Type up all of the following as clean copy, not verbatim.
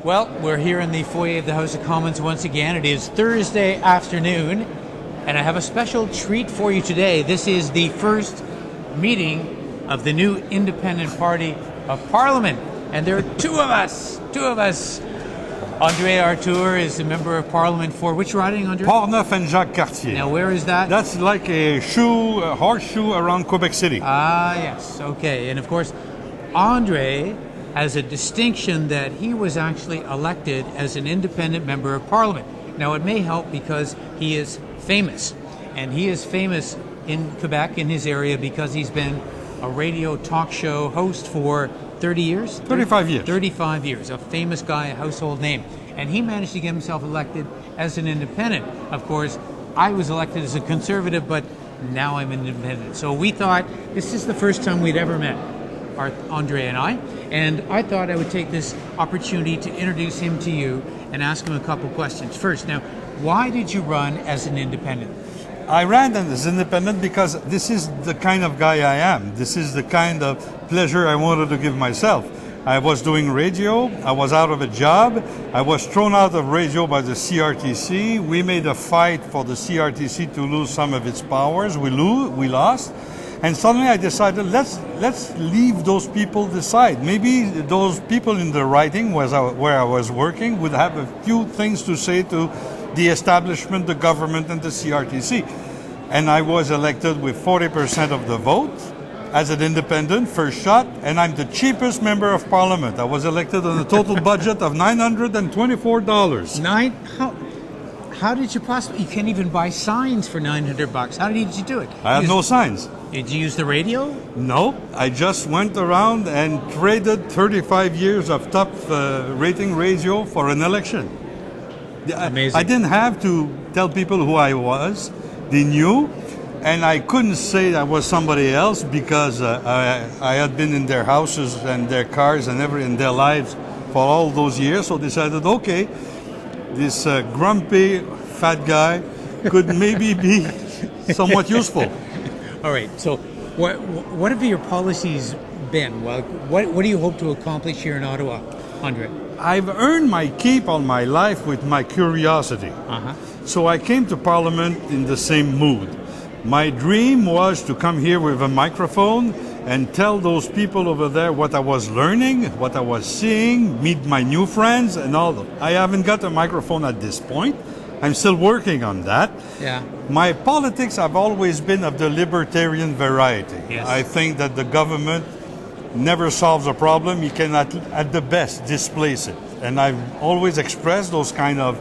Well, we're here in the foyer of the House of Commons once again. It is Thursday afternoon, and I have a special treat for you today. This is the first meeting of the new Independent Party of Parliament, and there are two of us. André Arthur is a member of Parliament for which riding, André? Port-Neuf and Jacques-Cartier. Now, where is that? That's like a horseshoe around Quebec City. Ah, yes. Okay. And of course, André has a distinction that he was actually elected as an independent member of Parliament. Now, it may help because he is famous. And he is famous in Quebec, in his area, because he's been a radio talk show host for 30 years? 35 years. 35 years. A famous guy, a household name. And he managed to get himself elected as an independent. Of course, I was elected as a conservative, but now I'm an independent. So we thought this is the first time we'd ever met, André and I. And I thought I would take this opportunity to introduce him to you and ask him a couple questions. First, now, why did you run as an independent? I ran as independent because this is the kind of guy I am. This is the kind of pleasure I wanted to give myself. I was doing radio. I was out of a job. I was thrown out of radio by the CRTC. We made a fight for the CRTC to lose some of its powers. We lost. And suddenly I decided, let's leave those people decide. Maybe those people in the writing where I was working would have a few things to say to the establishment, the government, and the CRTC. And I was elected with 40% of the vote as an independent, first shot, and I'm the cheapest member of Parliament. I was elected on a total budget of $924. How did you possibly? You can't even buy signs for $900. How did you do it? I had no signs. Did you use the radio? No, I just went around and traded 35 years of top rating radio for an election. Amazing. I didn't have to tell people who I was. They knew, and I couldn't say I was somebody else because I had been in their houses and their cars and in their lives for all those years. So decided, okay, this grumpy fat guy could maybe be somewhat useful. All right. So, what have your policies been? Well, what do you hope to accomplish here in Ottawa, André? I've earned my keep all my life with my curiosity. So I came to Parliament in the same mood. My dream was to come here with a microphone and tell those people over there what I was learning, what I was seeing, meet my new friends and all that. I haven't got a microphone at this point. I'm still working on that. Yeah. My politics have always been of the libertarian variety. Yes. I think that the government never solves a problem. You cannot, at the best, displace it. And I've always expressed those kind of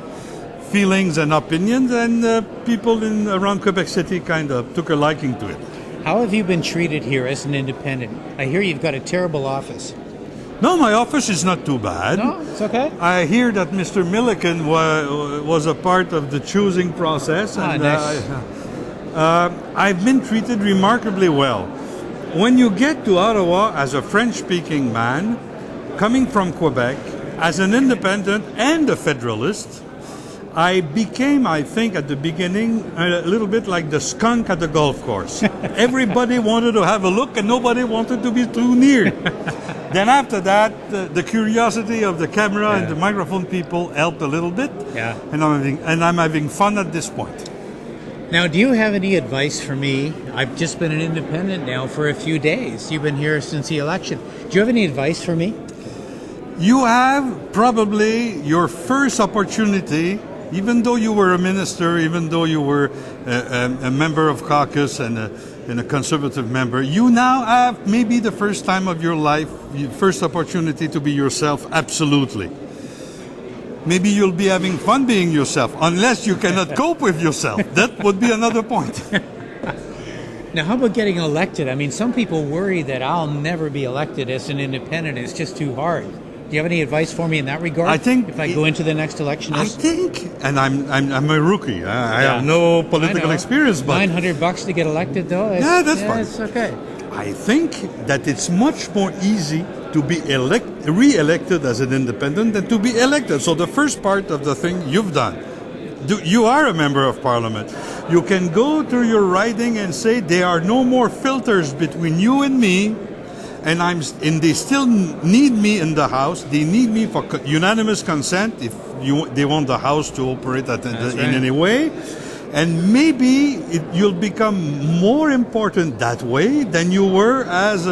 feelings and opinions, and people around Quebec City kind of took a liking to it. How have you been treated here as an independent? I hear you've got a terrible office. No, my office is not too bad. No, it's okay. I hear that Mr. Milliken was a part of the choosing process, and nice. I've been treated remarkably well. When you get to Ottawa as a French-speaking man, coming from Quebec, as an independent and a federalist, I became, I think, at the beginning, a little bit like the skunk at the golf course. Everybody wanted to have a look and nobody wanted to be too near. Then after that, the curiosity of the camera and the microphone people helped a little bit. Yeah. And I'm having fun at this point. Now, do you have any advice for me? I've just been an independent now for a few days. You've been here since the election. Do you have any advice for me? You have probably your first opportunity, even though you were a minister, even though you were a member of caucus and a conservative member, you now have maybe the first time of your life, your first opportunity to be yourself, absolutely. Maybe you'll be having fun being yourself, unless you cannot cope with yourself. That would be another point. Now, how about getting elected? I mean, some people worry that I'll never be elected as an independent. It's just too hard. Do you have any advice for me in that regard? I think if I go into the next election, I think, and I'm a rookie. I have no political experience, but $900 to get elected, though. That's fine. It's okay. I think that it's much more easy to be re-elected as an independent than to be elected. So the first part of the thing you've done. You are a member of Parliament. You can go to your riding and say there are no more filters between you and me. and they still need me in the House. They need me for unanimous consent if they want the House to operate in any way. And maybe you'll become more important that way than you were as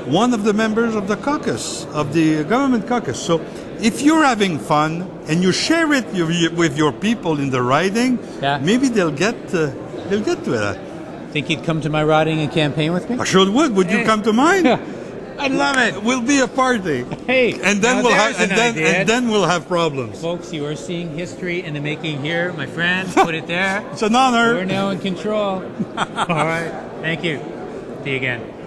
one of the members of the caucus, of the government caucus. So if you're having fun and you share it with your people in the riding, maybe they'll get to that. Think you'd come to my riding and campaign with me? I sure would. Would you come to mine? I'd love it. We'll be a party. Hey, and then we'll have problems. Folks, you are seeing history in the making here, my friend. Put it there. It's an honor. We're now in control. All right. Thank you. See you again.